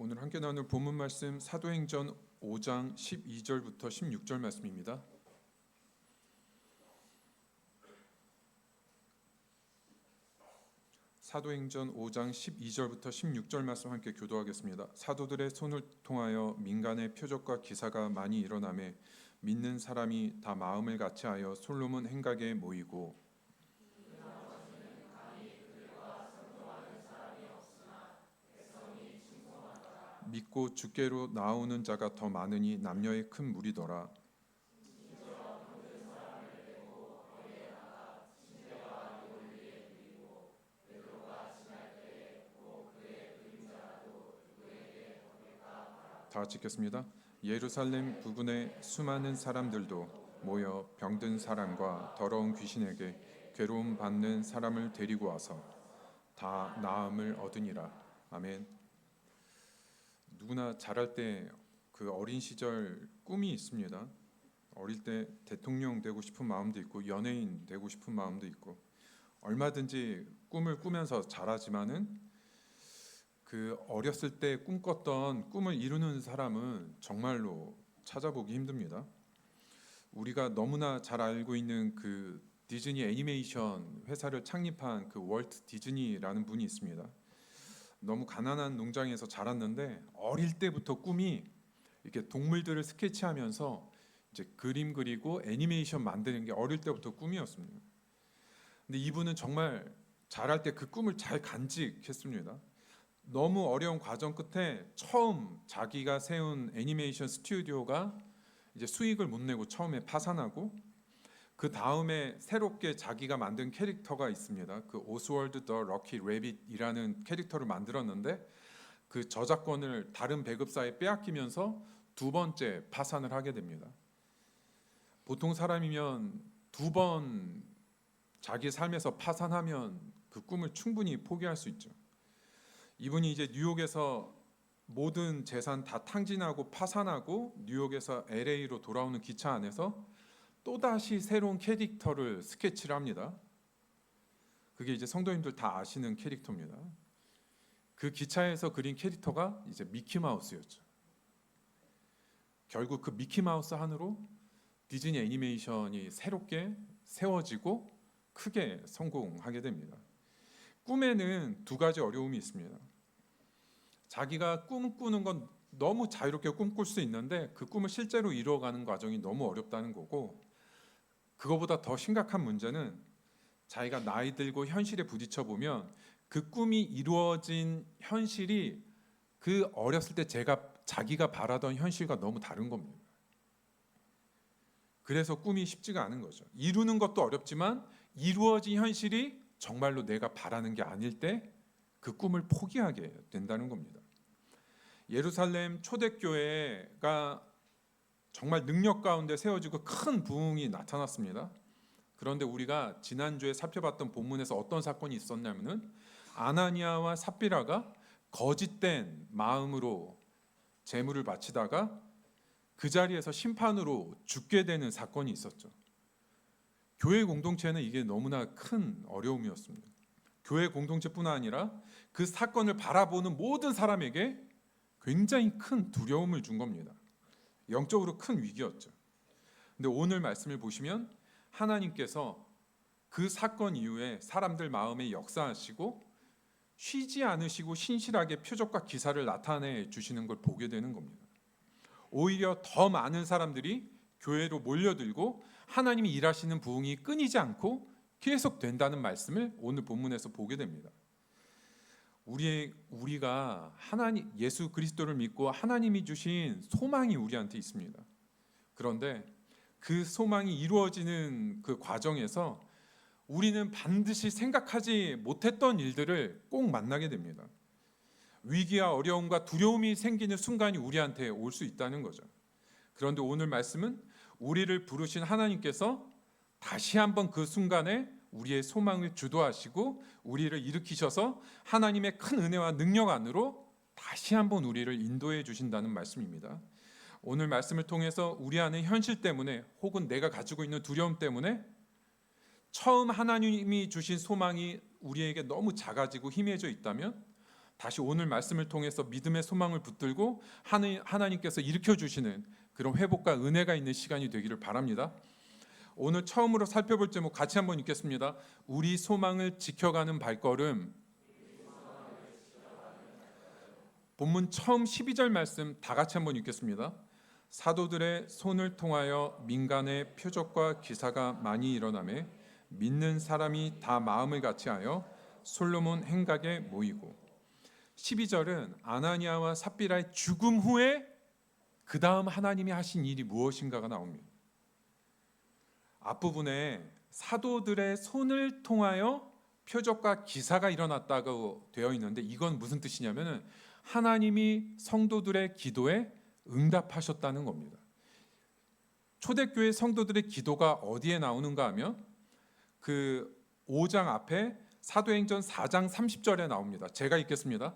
오늘 함께 나눌 본문 말씀 사도행전 5장 12절부터 16절 말씀입니다. 사도행전 5장 12절부터 16절 말씀 함께 교도하겠습니다. 사도들의 손을 통하여 민간의 표적과 기사가 많이 일어나매 믿는 사람이 다 마음을 같이하여 솔로몬 행각에 모이고 믿고 주께로 나오는 자가 더 많으니 남녀의 큰 무리더라. 다 같이 읽겠습니다. 예루살렘 부근의 수많은 사람들도 모여 병든 사람과 더러운 귀신에게 괴로움 받는 사람을 데리고 와서 다 나음을 얻으니라. 아멘. 누구나 자랄 때 그 어린 시절 꿈이 있습니다. 어릴 때 대통령 되고 싶은 마음도 있고 연예인 되고 싶은 마음도 있고 얼마든지 꿈을 꾸면서 자라지만은 그 어렸을 때 꿈꿨던 꿈을 이루는 사람은 정말로 찾아보기 힘듭니다. 우리가 너무나 잘 알고 있는 그 디즈니 애니메이션 회사를 창립한 그 월트 디즈니라는 분이 있습니다. 너무 가난한 농장에서 자랐는데 어릴 때부터 꿈이 이렇게 동물들을 스케치하면서 이제 그림 그리고 애니메이션 만드는 게 어릴 때부터 꿈이었습니다. 근데 이분은 정말 자랄 때 그 꿈을 잘 간직했습니다. 너무 어려운 과정 끝에 처음 자기가 세운 애니메이션 스튜디오가 이제 수익을 못 내고 처음에 파산하고 그 다음에 새롭게 자기가 만든 캐릭터가 있습니다. 그 오스월드 더 럭키 래빗이라는 캐릭터를 만들었는데 그 저작권을 다른 배급사에 빼앗기면서 두 번째 파산을 하게 됩니다. 보통 사람이면 두 번 자기 삶에서 파산하면 그 꿈을 충분히 포기할 수 있죠. 이분이 이제 뉴욕에서 모든 재산 다 탕진하고 파산하고 뉴욕에서 LA로 돌아오는 기차 안에서 또다시 새로운 캐릭터를 스케치를 합니다. 그게 이제 성도님들 다 아시는 캐릭터입니다. 그 기차에서 그린 캐릭터가 이제 미키마우스였죠. 결국 그 미키마우스 하나로 디즈니 애니메이션이 새롭게 세워지고 크게 성공하게 됩니다. 꿈에는 두 가지 어려움이 있습니다. 자기가 꿈 꾸는 건 너무 자유롭게 꿈꿀 수 있는데 그 꿈을 실제로 이루어가는 과정이 너무 어렵다는 거고, 그거보다 더 심각한 문제는 자기가 나이 들고 현실에 부딪혀 보면 그 꿈이 이루어진 현실이 그 어렸을 때 자기가 바라던 현실과 너무 다른 겁니다. 그래서 꿈이 쉽지가 않은 거죠. 이루는 것도 어렵지만 이루어진 현실이 정말로 내가 바라는 게 아닐 때 그 꿈을 포기하게 된다는 겁니다. 예루살렘 초대교회가 정말 능력 가운데 세워지고 큰 부흥이 나타났습니다. 그런데 우리가 지난주에 살펴봤던 본문에서 어떤 사건이 있었냐면은 아나니아와 삽비라가 거짓된 마음으로 제물을 바치다가 그 자리에서 심판으로 죽게 되는 사건이 있었죠. 교회 공동체는 이게 너무나 큰 어려움이었습니다. 교회 공동체뿐 아니라 그 사건을 바라보는 모든 사람에게 굉장히 큰 두려움을 준 겁니다. 영적으로 큰 위기였죠. 근데 오늘 말씀을 보시면 하나님께서 그 사건 이후에 사람들 마음에 역사하시고 쉬지 않으시고 신실하게 표적과 기사를 나타내 주시는 걸 보게 되는 겁니다. 오히려 더 많은 사람들이 교회로 몰려들고 하나님이 일하시는 부흥이 끊이지 않고 계속된다는 말씀을 오늘 본문에서 보게 됩니다. 우리가 하나님 예수 그리스도를 믿고 하나님이 주신 소망이 우리한테 있습니다. 그런데 그 소망이 이루어지는 그 과정에서 우리는 반드시 생각하지 못했던 일들을 꼭 만나게 됩니다. 위기와 어려움과 두려움이 생기는 순간이 우리한테 올 수 있다는 거죠. 그런데 오늘 말씀은 우리를 부르신 하나님께서 다시 한번 그 순간에 우리의 소망을 주도하시고 우리를 일으키셔서 하나님의 큰 은혜와 능력 안으로 다시 한번 우리를 인도해 주신다는 말씀입니다. 오늘 말씀을 통해서 우리 안의 현실 때문에 혹은 내가 가지고 있는 두려움 때문에 처음 하나님이 주신 소망이 우리에게 너무 작아지고 희미해져 있다면 다시 오늘 말씀을 통해서 믿음의 소망을 붙들고 하나님께서 일으켜 주시는 그런 회복과 은혜가 있는 시간이 되기를 바랍니다. 오늘 처음으로 살펴볼 제목 같이 한번 읽겠습니다. 우리 소망을 지켜가는 발걸음. 본문 처음 12절 말씀 다 같이 한번 읽겠습니다. 사도들의 손을 통하여 민간의 표적과 기사가 많이 일어나매 믿는 사람이 다 마음을 같이하여 솔로몬 행각에 모이고. 12절은 아나니아와 삽비라의 죽음 후에 그 다음 하나님이 하신 일이 무엇인가가 나옵니다. 앞부분에 사도들의 손을 통하여 표적과 기사가 일어났다고 되어 있는데 이건 무슨 뜻이냐면은 하나님이 성도들의 기도에 응답하셨다는 겁니다. 초대교회 성도들의 기도가 어디에 나오는가 하면 그 5장 앞에 사도행전 4장 30절에 나옵니다. 제가 읽겠습니다.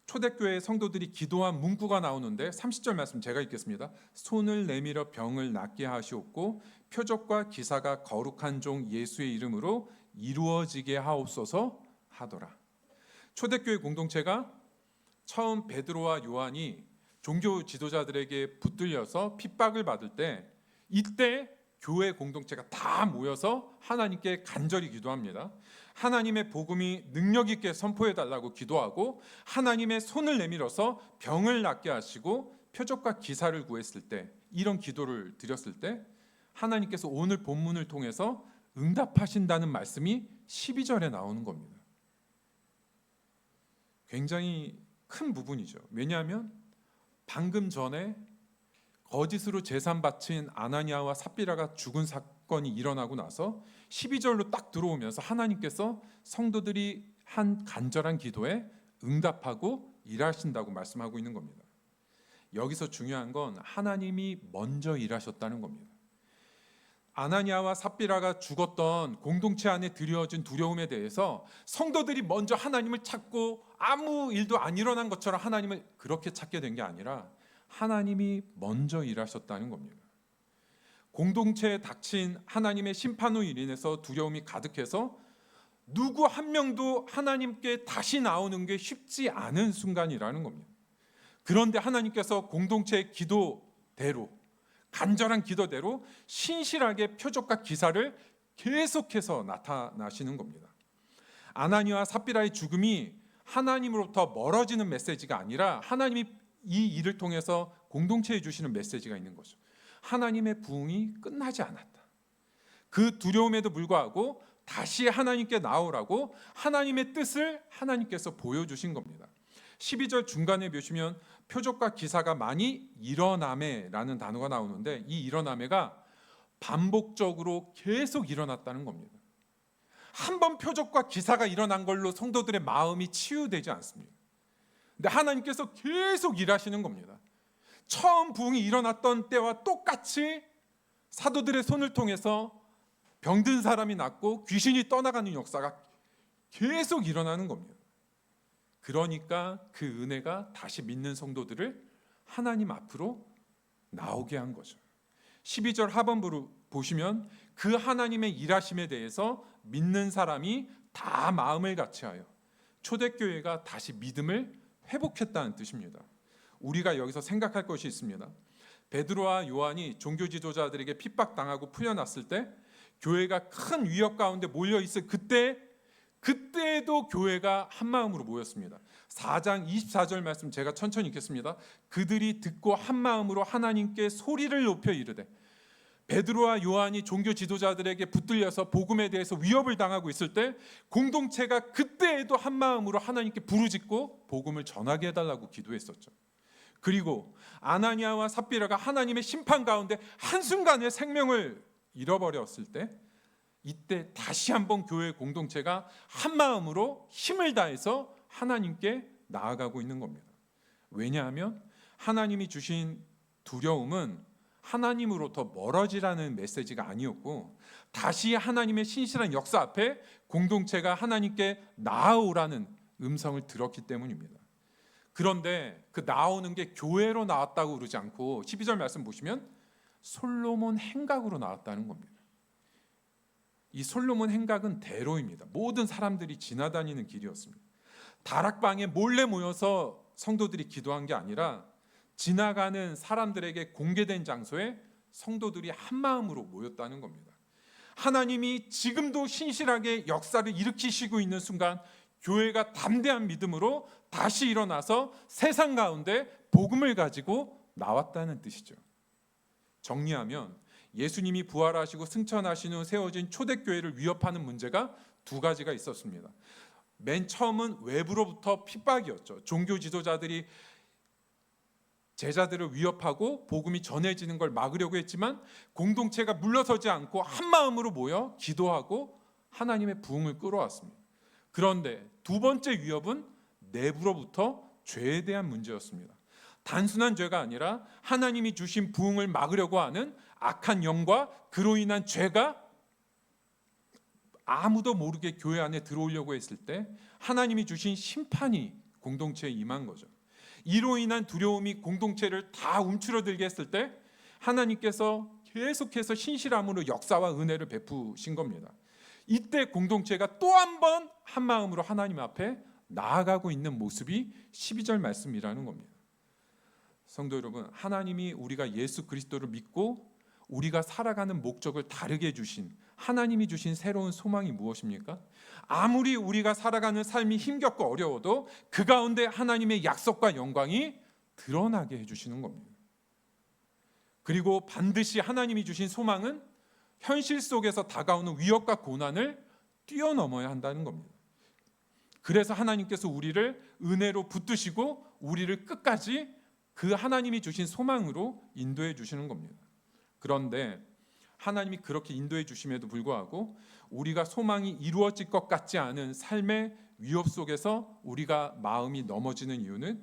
초대교회 성도들이 기도한 문구가 나오는데 30절 말씀 제가 읽겠습니다. 손을 내밀어 병을 낫게 하시옵고 표적과 기사가 거룩한 종 예수의 이름으로 이루어지게 하옵소서 하더라. 초대교회 공동체가 처음 베드로와 요한이 종교 지도자들에게 붙들려서 핍박을 받을 때 이때 교회 공동체가 다 모여서 하나님께 간절히 기도합니다. 하나님의 복음이 능력 있게 선포해 달라고 기도하고 하나님의 손을 내밀어서 병을 낫게 하시고 표적과 기사를 구했을 때 이런 기도를 드렸을 때 하나님께서 오늘 본문을 통해서 응답하신다는 말씀이 12절에 나오는 겁니다. 굉장히 큰 부분이죠. 왜냐하면 방금 전에 거짓으로 제사 바친 아나니아와 삽비라가 죽은 사건이 일어나고 나서 12절로 딱 들어오면서 하나님께서 성도들이 한 간절한 기도에 응답하고 일하신다고 말씀하고 있는 겁니다. 여기서 중요한 건 하나님이 먼저 일하셨다는 겁니다. 아나니아와 삽비라가 죽었던 공동체 안에 드려진 두려움에 대해서 성도들이 먼저 하나님을 찾고 아무 일도 안 일어난 것처럼 하나님을 그렇게 찾게 된 게 아니라 하나님이 먼저 일하셨다는 겁니다. 공동체에 닥친 하나님의 심판으로 인해서 두려움이 가득해서 누구 한 명도 하나님께 다시 나오는 게 쉽지 않은 순간이라는 겁니다. 그런데 하나님께서 공동체의 기도대로 간절한 기도대로 신실하게 표적과 기사를 계속해서 나타나시는 겁니다. 아나니아와 삽비라의 죽음이 하나님으로부터 멀어지는 메시지가 아니라 하나님이 이 일을 통해서 공동체에 주시는 메시지가 있는 거죠. 하나님의 부흥이 끝나지 않았다. 그 두려움에도 불구하고 다시 하나님께 나오라고 하나님의 뜻을 하나님께서 보여주신 겁니다. 12절 중간에 보시면 표적과 기사가 많이 일어나매라는 단어가 나오는데 이 일어나매가 반복적으로 계속 일어났다는 겁니다. 한 번 표적과 기사가 일어난 걸로 성도들의 마음이 치유되지 않습니다. 근데 하나님께서 계속 일하시는 겁니다. 처음 부흥이 일어났던 때와 똑같이 사도들의 손을 통해서 병든 사람이 낫고 귀신이 떠나가는 역사가 계속 일어나는 겁니다. 그러니까 그 은혜가 다시 믿는 성도들을 하나님 앞으로 나오게 한 거죠. 12절 하반부로 보시면 그 하나님의 일하심에 대해서 믿는 사람이 다 마음을 같이하여 초대교회가 다시 믿음을 회복했다는 뜻입니다. 우리가 여기서 생각할 것이 있습니다. 베드로와 요한이 종교 지도자들에게 핍박당하고 풀려났을 때 교회가 큰 위협 가운데 몰려 있을 그때에도 교회가 한 마음으로 모였습니다. 4장 24절 말씀 제가 천천히 읽겠습니다. 그들이 듣고 한 마음으로 하나님께 소리를 높여 이르되. 베드로와 요한이 종교 지도자들에게 붙들려서 복음에 대해서 위협을 당하고 있을 때 공동체가 그때에도 한 마음으로 하나님께 부르짖고 복음을 전하게 해달라고 기도했었죠. 그리고 아나니아와 삽비라가 하나님의 심판 가운데 한순간에 생명을 잃어버렸을 때 이때 다시 한번 교회 공동체가 한 마음으로 힘을 다해서 하나님께 나아가고 있는 겁니다. 왜냐하면 하나님이 주신 두려움은 하나님으로부터 멀어지라는 메시지가 아니었고 다시 하나님의 신실한 역사 앞에 공동체가 하나님께 나아오라는 음성을 들었기 때문입니다. 그런데 그 나오는 게 교회로 나왔다고 그러지 않고 12절 말씀 보시면 솔로몬 행각으로 나왔다는 겁니다. 이 솔로몬 행각은 대로입니다. 모든 사람들이 지나다니는 길이었습니다. 다락방에 몰래 모여서 성도들이 기도한 게 아니라 지나가는 사람들에게 공개된 장소에 성도들이 한 마음으로 모였다는 겁니다. 하나님이 지금도 신실하게 역사를 일으키시고 있는 순간 교회가 담대한 믿음으로 다시 일어나서 세상 가운데 복음을 가지고 나왔다는 뜻이죠. 정리하면 예수님이 부활하시고 승천하신 후 세워진 초대교회를 위협하는 문제가 두 가지가 있었습니다. 맨 처음은 외부로부터 핍박이었죠. 종교 지도자들이 제자들을 위협하고 복음이 전해지는 걸 막으려고 했지만 공동체가 물러서지 않고 한 마음으로 모여 기도하고 하나님의 부흥을 끌어왔습니다. 그런데 두 번째 위협은 내부로부터 죄에 대한 문제였습니다. 단순한 죄가 아니라 하나님이 주신 부흥을 막으려고 하는 악한 영과 그로 인한 죄가 아무도 모르게 교회 안에 들어오려고 했을 때 하나님이 주신 심판이 공동체에 임한 거죠. 이로 인한 두려움이 공동체를 다 움츠러들게 했을 때 하나님께서 계속해서 신실함으로 역사와 은혜를 베푸신 겁니다. 이때 공동체가 또 한 번 한 마음으로 하나님 앞에 나아가고 있는 모습이 12절 말씀이라는 겁니다. 성도 여러분, 하나님이 우리가 예수 그리스도를 믿고 우리가 살아가는 목적을 다르게 해주신 하나님이 주신 새로운 소망이 무엇입니까? 아무리 우리가 살아가는 삶이 힘겹고 어려워도 그 가운데 하나님의 약속과 영광이 드러나게 해주시는 겁니다. 그리고 반드시 하나님이 주신 소망은 현실 속에서 다가오는 위협과 고난을 뛰어넘어야 한다는 겁니다. 그래서 하나님께서 우리를 은혜로 붙드시고 우리를 끝까지 그 하나님이 주신 소망으로 인도해 주시는 겁니다. 그런데 하나님이 그렇게 인도해 주심에도 불구하고 우리가 소망이 이루어질 것 같지 않은 삶의 위협 속에서 우리가 마음이 넘어지는 이유는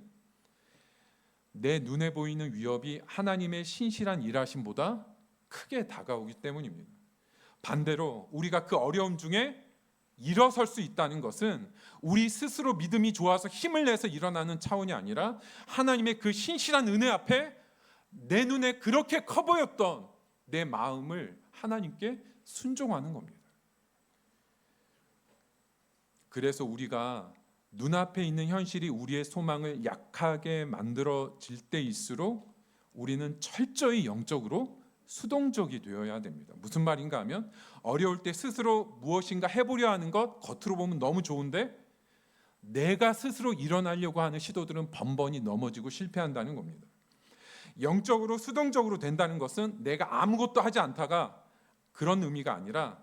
내 눈에 보이는 위협이 하나님의 신실한 일하심보다 크게 다가오기 때문입니다. 반대로 우리가 그 어려움 중에 일어설 수 있다는 것은 우리 스스로 믿음이 좋아서 힘을 내서 일어나는 차원이 아니라 하나님의 그 신실한 은혜 앞에 내 눈에 그렇게 커 보였던 내 마음을 하나님께 순종하는 겁니다. 그래서 우리가 눈앞에 있는 현실이 우리의 소망을 약하게 만들어질 때일수록 우리는 철저히 영적으로 수동적이 되어야 됩니다. 무슨 말인가 하면 어려울 때 스스로 무엇인가 해보려 하는 것 겉으로 보면 너무 좋은데 내가 스스로 일어나려고 하는 시도들은 번번이 넘어지고 실패한다는 겁니다. 영적으로 수동적으로 된다는 것은 내가 아무것도 하지 않다가 그런 의미가 아니라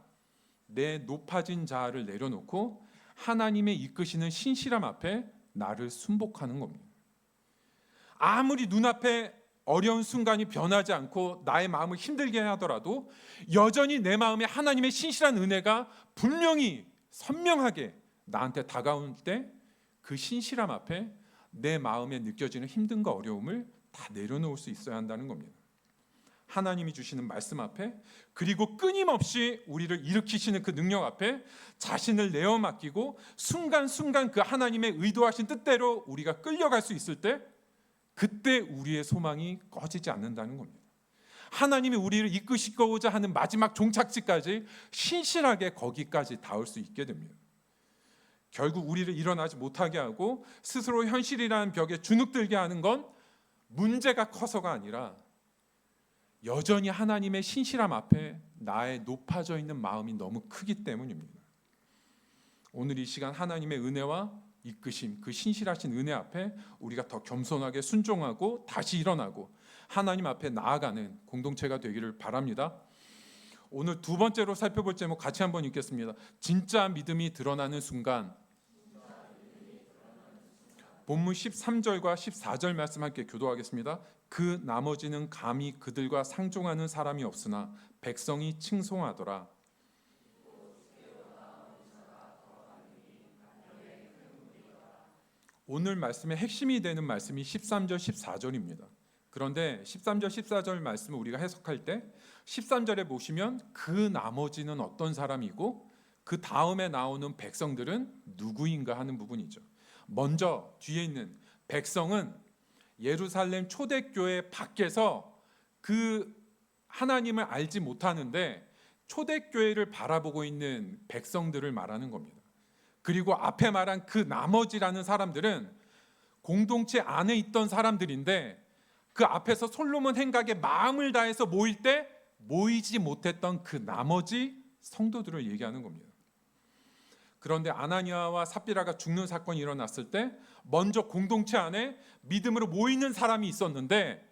내 높아진 자아를 내려놓고 하나님의 이끄시는 신실함 앞에 나를 순복하는 겁니다. 아무리 눈앞에 어려운 순간이 변하지 않고 나의 마음을 힘들게 하더라도 여전히 내 마음에 하나님의 신실한 은혜가 분명히 선명하게 나한테 다가올 때 그 신실함 앞에 내 마음에 느껴지는 힘듦과 어려움을 다 내려놓을 수 있어야 한다는 겁니다. 하나님이 주시는 말씀 앞에 그리고 끊임없이 우리를 일으키시는 그 능력 앞에 자신을 내어 맡기고 순간순간 그 하나님의 의도하신 뜻대로 우리가 끌려갈 수 있을 때 그때 우리의 소망이 꺼지지 않는다는 겁니다. 하나님이 우리를 이끄시고자 하는 마지막 종착지까지 신실하게 거기까지 닿을 수 있게 됩니다. 결국 우리를 일어나지 못하게 하고 스스로 현실이라는 벽에 주눅들게 하는 건 문제가 커서가 아니라 여전히 하나님의 신실함 앞에 나의 높아져 있는 마음이 너무 크기 때문입니다. 오늘 이 시간 하나님의 은혜와 이끄심, 그 신실하신 은혜 앞에 우리가 더 겸손하게 순종하고 다시 일어나고 하나님 앞에 나아가는 공동체가 되기를 바랍니다. 오늘 두 번째로 살펴볼 제목 같이 한번 읽겠습니다. 진짜 믿음이 드러나는 순간. 본문 13절과 14절 말씀 함께 교도하겠습니다. 그 나머지는 감히 그들과 상종하는 사람이 없으나 백성이 칭송하더라. 오늘 말씀의 핵심이 되는 말씀이 13절, 14절입니다. 그런데 13절, 14절 말씀을 우리가 해석할 때 13절에 보시면 그 나머지는 어떤 사람이고 그 다음에 나오는 백성들은 누구인가 하는 부분이죠. 먼저 뒤에 있는 백성은 예루살렘 초대교회 밖에서 그 하나님을 알지 못하는데 초대교회를 바라보고 있는 백성들을 말하는 겁니다. 그리고 앞에 말한 그 나머지라는 사람들은 공동체 안에 있던 사람들인데 그 앞에서 솔로몬 행각에 마음을 다해서 모일 때 모이지 못했던 그 나머지 성도들을 얘기하는 겁니다. 그런데 아나니아와 삽비라가 죽는 사건이 일어났을 때 먼저 공동체 안에 믿음으로 모이는 사람이 있었는데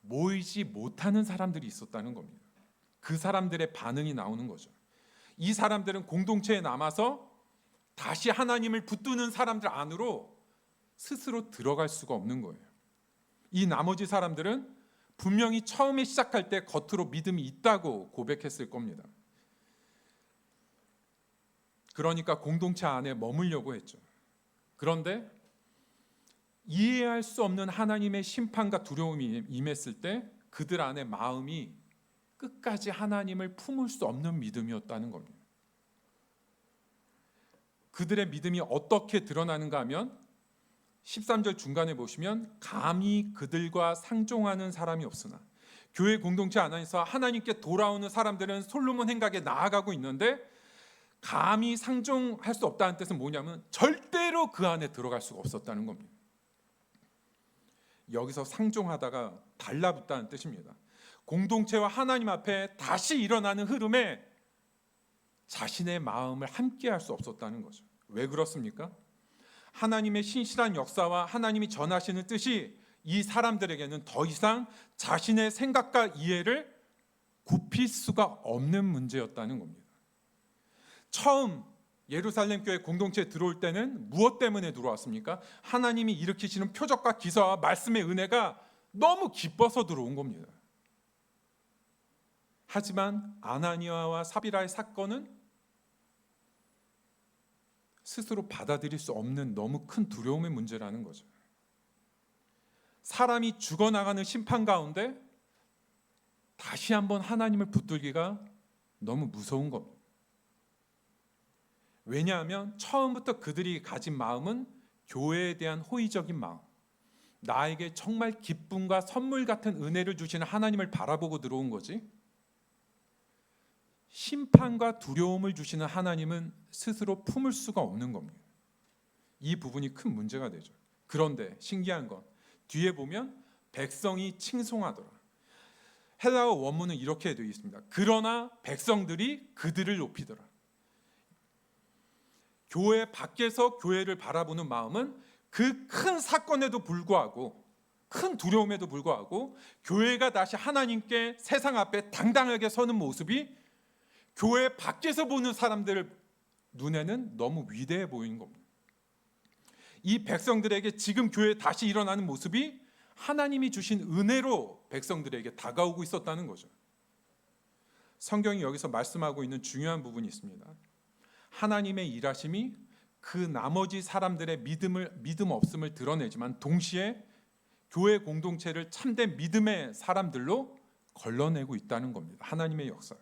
모이지 못하는 사람들이 있었다는 겁니다. 그 사람들의 반응이 나오는 거죠. 이 사람들은 공동체에 남아서 다시 하나님을 붙드는 사람들 안으로 스스로 들어갈 수가 없는 거예요. 이 나머지 사람들은 분명히 처음에 시작할 때 겉으로 믿음이 있다고 고백했을 겁니다. 그러니까 공동체 안에 머물려고 했죠. 그런데 이해할 수 없는 하나님의 심판과 두려움이 임했을 때 그들 안에 마음이 끝까지 하나님을 품을 수 없는 믿음이었다는 겁니다. 그들의 믿음이 어떻게 드러나는가 하면 13절 중간에 보시면 감히 그들과 상종하는 사람이 없으나, 교회 공동체 안에서 하나님께 돌아오는 사람들은 솔로몬 행각에 나아가고 있는데 감히 상종할 수 없다는 뜻은 뭐냐면 절대로 그 안에 들어갈 수가 없었다는 겁니다. 여기서 상종하다가 달라붙다는 뜻입니다. 공동체와 하나님 앞에 다시 일어나는 흐름에 자신의 마음을 함께 할 수 없었다는 거죠. 왜 그렇습니까? 하나님의 신실한 역사와 하나님이 전하시는 뜻이 이 사람들에게는 더 이상 자신의 생각과 이해를 굽힐 수가 없는 문제였다는 겁니다. 처음 예루살렘 교회 공동체에 들어올 때는 무엇 때문에 들어왔습니까? 하나님이 일으키시는 표적과 기사와 말씀의 은혜가 너무 기뻐서 들어온 겁니다. 하지만 아나니아와 삽비라의 사건은 스스로 받아들일 수 없는 너무 큰 두려움의 문제라는 거죠. 사람이 죽어나가는 심판 가운데 다시 한번 하나님을 붙들기가 너무 무서운 겁니다. 왜냐하면 처음부터 그들이 가진 마음은 교회에 대한 호의적인 마음, 나에게 정말 기쁨과 선물 같은 은혜를 주시는 하나님을 바라보고 들어온 거지, 심판과 두려움을 주시는 하나님은 스스로 품을 수가 없는 겁니다. 이 부분이 큰 문제가 되죠. 그런데 신기한 건 뒤에 보면 백성이 칭송하더라. 헬라어 원문은 이렇게 되어 있습니다. 그러나 백성들이 그들을 높이더라. 교회 밖에서 교회를 바라보는 마음은 그 큰 사건에도 불구하고, 큰 두려움에도 불구하고 교회가 다시 하나님께 세상 앞에 당당하게 서는 모습이 교회 밖에서 보는 사람들 눈에는 너무 위대해 보이는 겁니다. 이 백성들에게 지금 교회에 다시 일어나는 모습이 하나님이 주신 은혜로 백성들에게 다가오고 있었다는 거죠. 성경이 여기서 말씀하고 있는 중요한 부분이 있습니다. 하나님의 일하심이 그 나머지 사람들의 믿음 없음을 드러내지만 동시에 교회 공동체를 참된 믿음의 사람들로 걸러내고 있다는 겁니다. 하나님의 역사.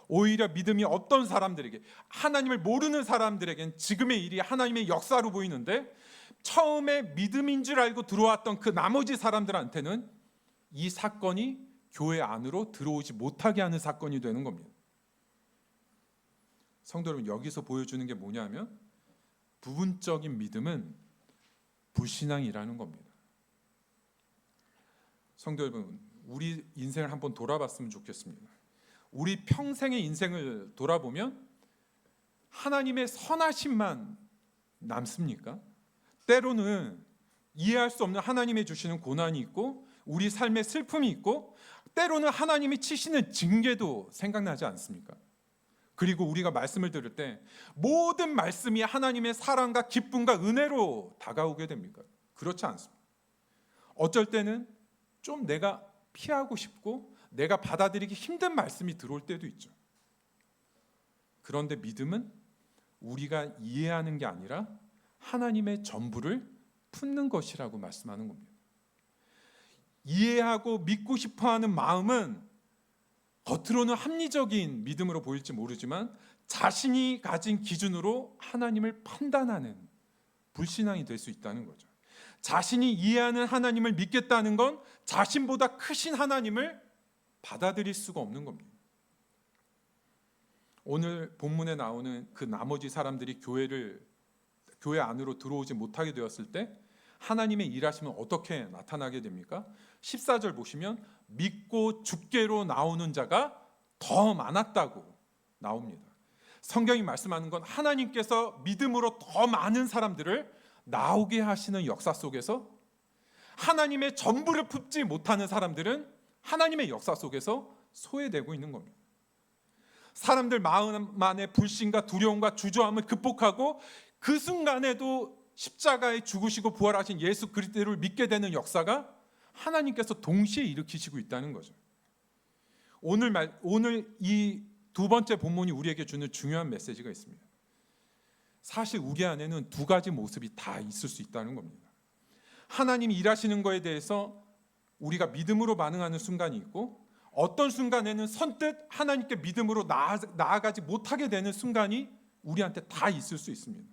오히려 믿음이 없던 사람들에게, 하나님을 모르는 사람들에겐 지금의 일이 하나님의 역사로 보이는데 처음에 믿음인 줄 알고 들어왔던 그 나머지 사람들한테는 이 사건이 교회 안으로 들어오지 못하게 하는 사건이 되는 겁니다. 성도 여러분, 여기서 보여주는 게 뭐냐면 부분적인 믿음은 불신앙이라는 겁니다. 성도 여러분, 우리 인생을 한번 돌아봤으면 좋겠습니다. 우리 평생의 인생을 돌아보면 하나님의 선하심만 남습니까? 때로는 이해할 수 없는 하나님이 주시는 고난이 있고 우리 삶의 슬픔이 있고 때로는 하나님이 치시는 징계도 생각나지 않습니까? 그리고 우리가 말씀을 들을 때 모든 말씀이 하나님의 사랑과 기쁨과 은혜로 다가오게 됩니까? 그렇지 않습니다. 어쩔 때는 좀 내가 피하고 싶고 내가 받아들이기 힘든 말씀이 들어올 때도 있죠. 그런데 믿음은 우리가 이해하는 게 아니라 하나님의 전부를 품는 것이라고 말씀하는 겁니다. 이해하고 믿고 싶어하는 마음은 겉으로는 합리적인 믿음으로 보일지 모르지만 자신이 가진 기준으로 하나님을 판단하는 불신앙이 될 수 있다는 거죠. 자신이 이해하는 하나님을 믿겠다는 건 자신보다 크신 하나님을 받아들일 수가 없는 겁니다. 오늘 본문에 나오는 그 나머지 사람들이 교회 안으로 들어오지 못하게 되었을 때 하나님의 일하심은 어떻게 나타나게 됩니까? 14절 보시면 믿고 주께로 나오는 자가 더 많았다고 나옵니다. 성경이 말씀하는 건 하나님께서 믿음으로 더 많은 사람들을 나오게 하시는 역사 속에서 하나님의 전부를 품지 못하는 사람들은 하나님의 역사 속에서 소외되고 있는 겁니다. 사람들 마음 안에 불신과 두려움과 주저함을 극복하고 그 순간에도 십자가에 죽으시고 부활하신 예수 그리스도를 믿게 되는 역사가 하나님께서 동시에 일으키시고 있다는 거죠. 오늘 이 두 번째 본문이 우리에게 주는 중요한 메시지가 있습니다. 사실 우리 안에는 두 가지 모습이 다 있을 수 있다는 겁니다. 하나님이 일하시는 거에 대해서 우리가 믿음으로 반응하는 순간이 있고, 어떤 순간에는 선뜻 하나님께 믿음으로 나아가지 못하게 되는 순간이 우리한테 다 있을 수 있습니다.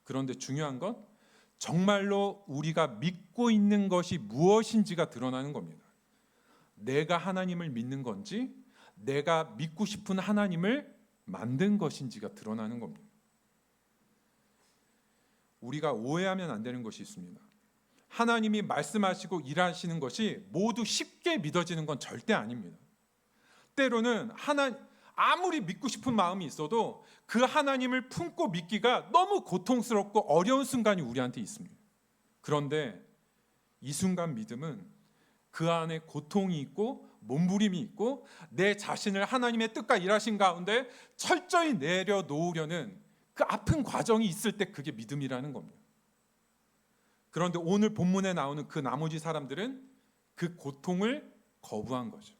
그런데 중요한 건 정말로 우리가 믿고 있는 것이 무엇인지가 드러나는 겁니다. 내가 하나님을 믿는 건지, 내가 믿고 싶은 하나님을 만든 것인지가 드러나는 겁니다. 우리가 오해하면 안 되는 것이 있습니다. 하나님이 말씀하시고 일하시는 것이 모두 쉽게 믿어지는 건 절대 아닙니다. 때로는 아무리 믿고 싶은 마음이 있어도 그 하나님을 품고 믿기가 너무 고통스럽고 어려운 순간이 우리한테 있습니다. 그런데 이 순간 믿음은 그 안에 고통이 있고 몸부림이 있고 내 자신을 하나님의 뜻과 일하신 가운데 철저히 내려놓으려는 그 아픈 과정이 있을 때 그게 믿음이라는 겁니다. 그런데 오늘 본문에 나오는 그 나머지 사람들은 그 고통을 거부한 거죠.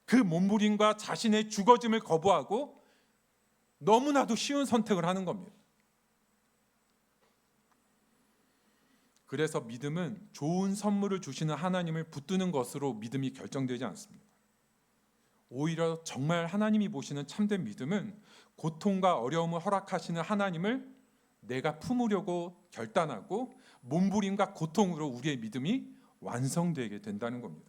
그 몸부림과 자신의 죽어짐을 거부하고 너무나도 쉬운 선택을 하는 겁니다. 그래서 믿음은 좋은 선물을 주시는 하나님을 붙드는 것으로 믿음이 결정되지 않습니다. 오히려 정말 하나님이 보시는 참된 믿음은 고통과 어려움을 허락하시는 하나님을 내가 품으려고 결단하고 몸부림과 고통으로 우리의 믿음이 완성되게 된다는 겁니다.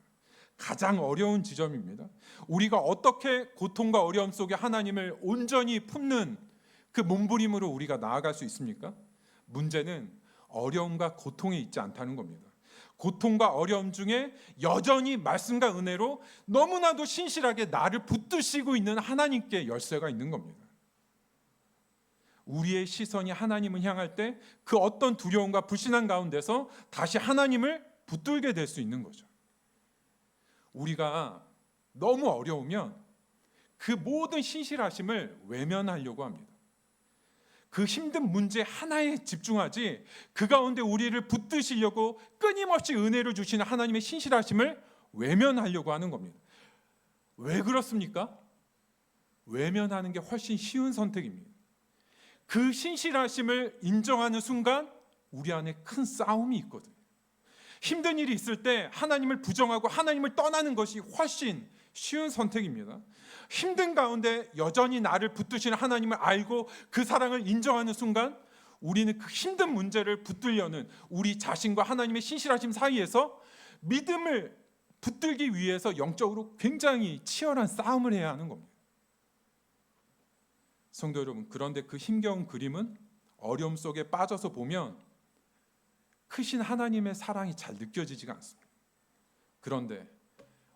가장 어려운 지점입니다. 우리가 어떻게 고통과 어려움 속에 하나님을 온전히 품는 그 몸부림으로 우리가 나아갈 수 있습니까? 문제는 어려움과 고통에 있지 않다는 겁니다. 고통과 어려움 중에 여전히 말씀과 은혜로 너무나도 신실하게 나를 붙드시고 있는 하나님께 열쇠가 있는 겁니다. 우리의 시선이 하나님을 향할 때 그 어떤 두려움과 불신한 가운데서 다시 하나님을 붙들게 될 수 있는 거죠. 우리가 너무 어려우면 그 모든 신실하심을 외면하려고 합니다. 그 힘든 문제 하나에 집중하지 그 가운데 우리를 붙드시려고 끊임없이 은혜를 주시는 하나님의 신실하심을 외면하려고 하는 겁니다. 왜 그렇습니까? 외면하는 게 훨씬 쉬운 선택입니다. 그 신실하심을 인정하는 순간 우리 안에 큰 싸움이 있거든요. 힘든 일이 있을 때 하나님을 부정하고 하나님을 떠나는 것이 훨씬 쉬운 선택입니다. 힘든 가운데 여전히 나를 붙드시는 하나님을 알고 그 사랑을 인정하는 순간 우리는 그 힘든 문제를 붙들려는 우리 자신과 하나님의 신실하심 사이에서 믿음을 붙들기 위해서 영적으로 굉장히 치열한 싸움을 해야 하는 겁니다. 성도 여러분, 그런데 그 힘겨운 그림은 어려움 속에 빠져서 보면 크신 하나님의 사랑이 잘 느껴지지가 않습니다. 그런데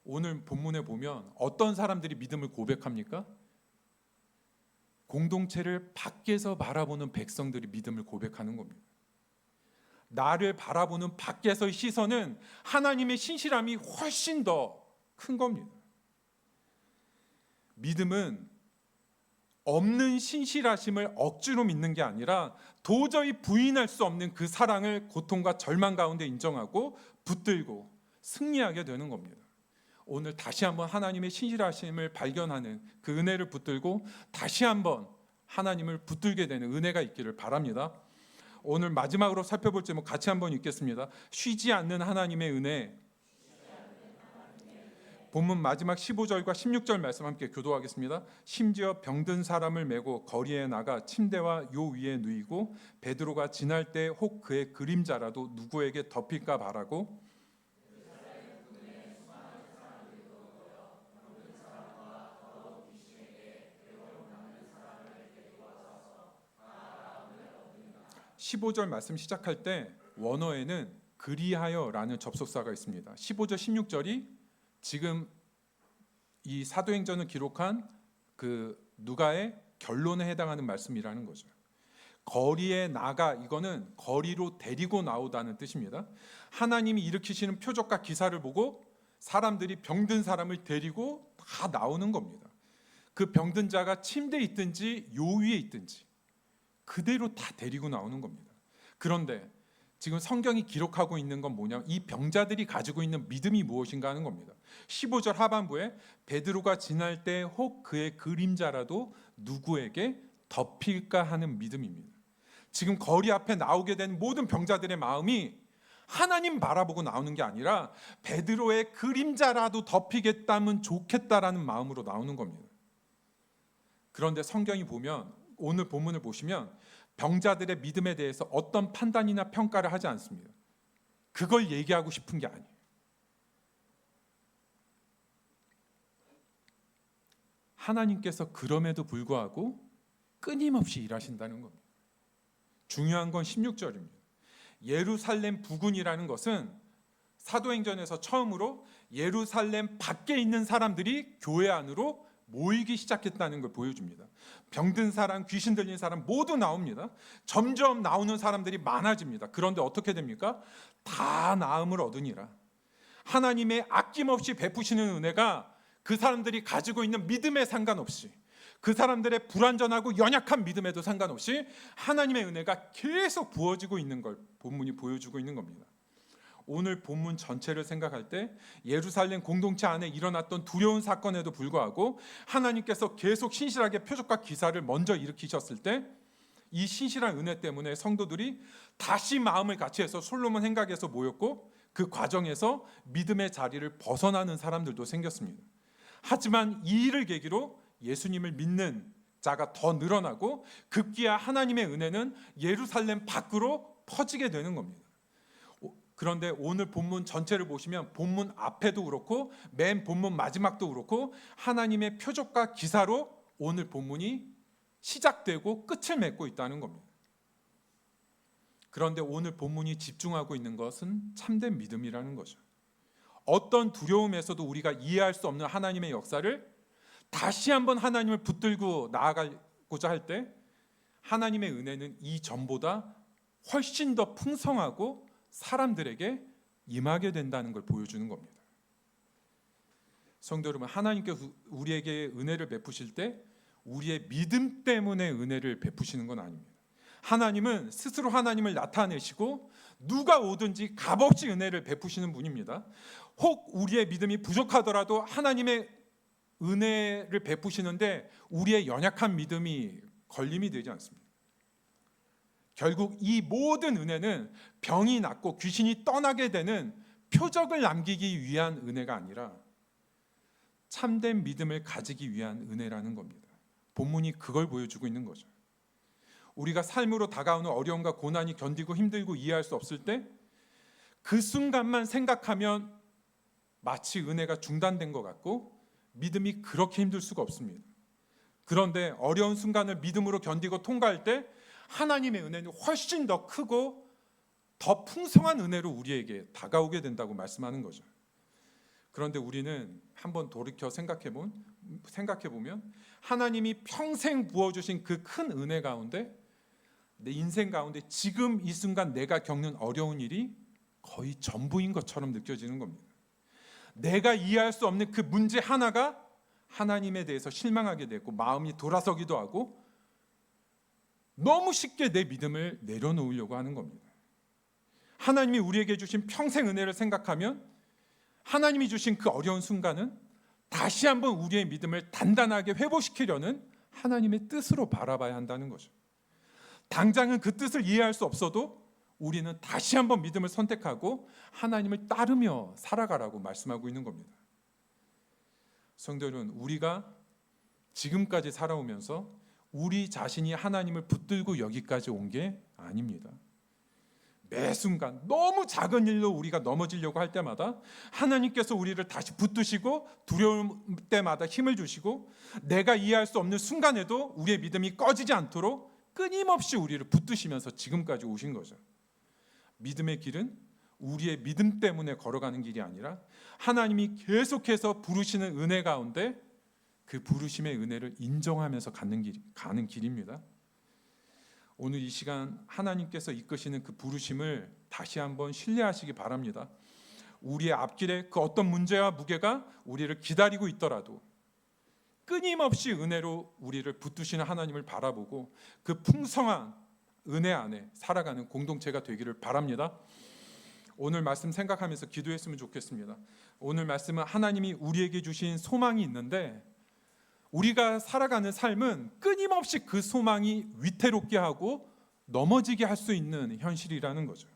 오늘 본문에 보면 어떤 사람들이 믿음을 고백합니까? 공동체를 밖에서 바라보는 백성들이 믿음을 고백하는 겁니다. 나를 바라보는 밖에서의 시선은 하나님의 신실함이 훨씬 더 큰 겁니다. 믿음은 없는 신실하심을 억지로 믿는 게 아니라 도저히 부인할 수 없는 그 사랑을 고통과 절망 가운데 인정하고 붙들고 승리하게 되는 겁니다. 오늘 다시 한번 하나님의 신실하심을 발견하는 그 은혜를 붙들고 다시 한번 하나님을 붙들게 되는 은혜가 있기를 바랍니다. 오늘 마지막으로 살펴볼 제목 같이 한번 읽겠습니다. 쉬지 않는 하나님의 은혜. 본문 마지막 15절과 16절 말씀 함께 교도하겠습니다. 심지어 병든 사람을 메고 거리에 나가 침대와 요 위에 누이고 베드로가 지날 때 혹 그의 그림자라도 누구에게 덮일까 바라고 15절 말씀 시작할 때 원어에는 그리하여라는 접속사가 있습니다. 15절 16절이 지금 이 사도행전을 기록한 그 누가의 결론에 해당하는 말씀이라는 거죠. 거리에 나가, 이거는 거리로 데리고 나오다는 뜻입니다. 하나님이 일으키시는 표적과 기사를 보고 사람들이 병든 사람을 데리고 다 나오는 겁니다. 그 병든 자가 침대에 있든지 요 위에 있든지 그대로 다 데리고 나오는 겁니다. 그런데 지금 성경이 기록하고 있는 건 뭐냐? 이 병자들이 가지고 있는 믿음이 무엇인가 하는 겁니다. 15절 하반부에 베드로가 지날 때 혹 그의 그림자라도 누구에게 덮일까 하는 믿음입니다. 지금 거리 앞에 나오게 된 모든 병자들의 마음이 하나님 바라보고 나오는 게 아니라 베드로의 그림자라도 덮이겠다면 좋겠다라는 마음으로 나오는 겁니다. 그런데 성경이 보면, 오늘 본문을 보시면 병자들의 믿음에 대해서 어떤 판단이나 평가를 하지 않습니다. 그걸 얘기하고 싶은 게 아니에요. 하나님께서 그럼에도 불구하고 끊임없이 일하신다는 겁니다. 중요한 건 16절입니다. 예루살렘 부근이라는 것은 사도행전에서 처음으로 예루살렘 밖에 있는 사람들이 교회 안으로 모이기 시작했다는 걸 보여줍니다. 병든 사람, 귀신 들린 사람 모두 나옵니다. 점점 나오는 사람들이 많아집니다. 그런데 어떻게 됩니까? 다 나음을 얻으니라. 하나님의 아낌없이 베푸시는 은혜가 그 사람들이 가지고 있는 믿음에 상관없이, 그 사람들의 불완전하고 연약한 믿음에도 상관없이 하나님의 은혜가 계속 부어지고 있는 걸 본문이 보여주고 있는 겁니다. 오늘 본문 전체를 생각할 때 예루살렘 공동체 안에 일어났던 두려운 사건에도 불구하고 하나님께서 계속 신실하게 표적과 기사를 먼저 일으키셨을 때 이 신실한 은혜 때문에 성도들이 다시 마음을 같이 해서 솔로몬 행각에서 모였고 그 과정에서 믿음의 자리를 벗어나는 사람들도 생겼습니다. 하지만 이 일을 계기로 예수님을 믿는 자가 더 늘어나고 급기야 하나님의 은혜는 예루살렘 밖으로 퍼지게 되는 겁니다. 그런데 오늘 본문 전체를 보시면 본문 앞에도 그렇고 맨 본문 마지막도 그렇고 하나님의 표적과 기사로 오늘 본문이 시작되고 끝을 맺고 있다는 겁니다. 그런데 오늘 본문이 집중하고 있는 것은 참된 믿음이라는 거죠. 어떤 두려움에서도 우리가 이해할 수 없는 하나님의 역사를 다시 한번 하나님을 붙들고 나아가고자 할 때 하나님의 은혜는 이전보다 훨씬 더 풍성하고 사람들에게 임하게 된다는 걸 보여주는 겁니다. 성도 여러분, 하나님께서 우리에게 은혜를 베푸실 때 우리의 믿음 때문에 은혜를 베푸시는 건 아닙니다. 하나님은 스스로 하나님을 나타내시고 누가 오든지 값없이 은혜를 베푸시는 분입니다. 혹 우리의 믿음이 부족하더라도 하나님의 은혜를 베푸시는데 우리의 연약한 믿음이 걸림이 되지 않습니다. 결국 이 모든 은혜는 병이 낫고 귀신이 떠나게 되는 표적을 남기기 위한 은혜가 아니라 참된 믿음을 가지기 위한 은혜라는 겁니다. 본문이 그걸 보여주고 있는 거죠. 우리가 삶으로 다가오는 어려움과 고난이 견디고 힘들고 이해할 수 없을 때 그 순간만 생각하면 마치 은혜가 중단된 것 같고 믿음이 그렇게 힘들 수가 없습니다. 그런데 어려운 순간을 믿음으로 견디고 통과할 때 하나님의 은혜는 훨씬 더 크고 더 풍성한 은혜로 우리에게 다가오게 된다고 말씀하는 거죠. 그런데 우리는 한번 돌이켜 생각해 보면 하나님이 평생 부어주신 그 큰 은혜 가운데 내 인생 가운데 지금 이 순간 내가 겪는 어려운 일이 거의 전부인 것처럼 느껴지는 겁니다. 내가 이해할 수 없는 그 문제 하나가 하나님에 대해서 실망하게 되고 마음이 돌아서기도 하고 너무 쉽게 내 믿음을 내려놓으려고 하는 겁니다. 하나님이 우리에게 주신 평생 은혜를 생각하면 하나님이 주신 그 어려운 순간은 다시 한번 우리의 믿음을 단단하게 회복시키려는 하나님의 뜻으로 바라봐야 한다는 거죠. 당장은 그 뜻을 이해할 수 없어도 우리는 다시 한번 믿음을 선택하고 하나님을 따르며 살아가라고 말씀하고 있는 겁니다. 성도 여러분, 우리가 지금까지 살아오면서 우리 자신이 하나님을 붙들고 여기까지 온 게 아닙니다. 매 순간 너무 작은 일로 우리가 넘어지려고 할 때마다 하나님께서 우리를 다시 붙드시고 두려울 때마다 힘을 주시고 내가 이해할 수 없는 순간에도 우리의 믿음이 꺼지지 않도록 끊임없이 우리를 붙드시면서 지금까지 오신 거죠. 믿음의 길은 우리의 믿음 때문에 걸어가는 길이 아니라 하나님이 계속해서 부르시는 은혜 가운데 그 부르심의 은혜를 인정하면서 가는 길입니다. 오늘 이 시간 하나님께서 이끄시는 그 부르심을 다시 한번 신뢰하시기 바랍니다. 우리의 앞길에 그 어떤 문제와 무게가 우리를 기다리고 있더라도 끊임없이 은혜로 우리를 붙드시는 하나님을 바라보고 그 풍성한 은혜 안에 살아가는 공동체가 되기를 바랍니다. 오늘 말씀 생각하면서 기도했으면 좋겠습니다. 오늘 말씀은 하나님이 우리에게 주신 소망이 있는데 우리가 살아가는 삶은 끊임없이 그 소망이 위태롭게 하고 넘어지게 할 수 있는 현실이라는 거죠.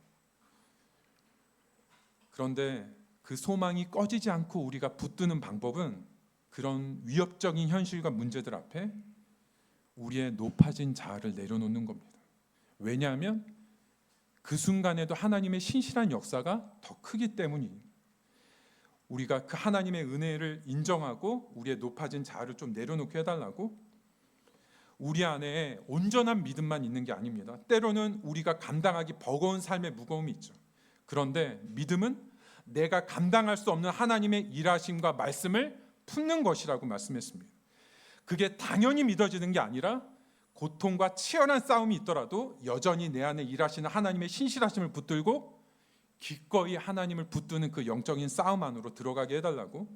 그런데 그 소망이 꺼지지 않고 우리가 붙드는 방법은 그런 위협적인 현실과 문제들 앞에 우리의 높아진 자아를 내려놓는 겁니다. 왜냐하면 그 순간에도 하나님의 신실한 역사가 더 크기 때문이에요. 우리가 그 하나님의 은혜를 인정하고 우리의 높아진 자아를 좀 내려놓게 해달라고. 우리 안에 온전한 믿음만 있는 게 아닙니다. 때로는 우리가 감당하기 버거운 삶의 무거움이 있죠. 그런데 믿음은 내가 감당할 수 없는 하나님의 일하심과 말씀을 품는 것이라고 말씀했습니다. 그게 당연히 믿어지는 게 아니라 고통과 치열한 싸움이 있더라도 여전히 내 안에 일하시는 하나님의 신실하심을 붙들고 기꺼이 하나님을 붙드는 그 영적인 싸움 안으로 들어가게 해달라고.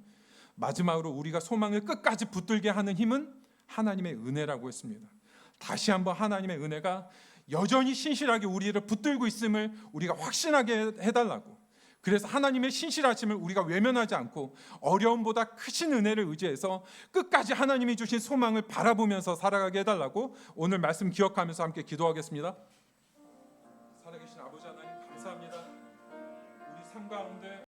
마지막으로 우리가 소망을 끝까지 붙들게 하는 힘은 하나님의 은혜라고 했습니다. 다시 한번 하나님의 은혜가 여전히 신실하게 우리를 붙들고 있음을 우리가 확신하게 해달라고. 그래서 하나님의 신실하심을 우리가 외면하지 않고 어려움보다 크신 은혜를 의지해서 끝까지 하나님이 주신 소망을 바라보면서 살아가게 해달라고 오늘 말씀 기억하면서 함께 기도하겠습니다. 살아계신 아버지 하나님 감사합니다. 우리 삶 가운데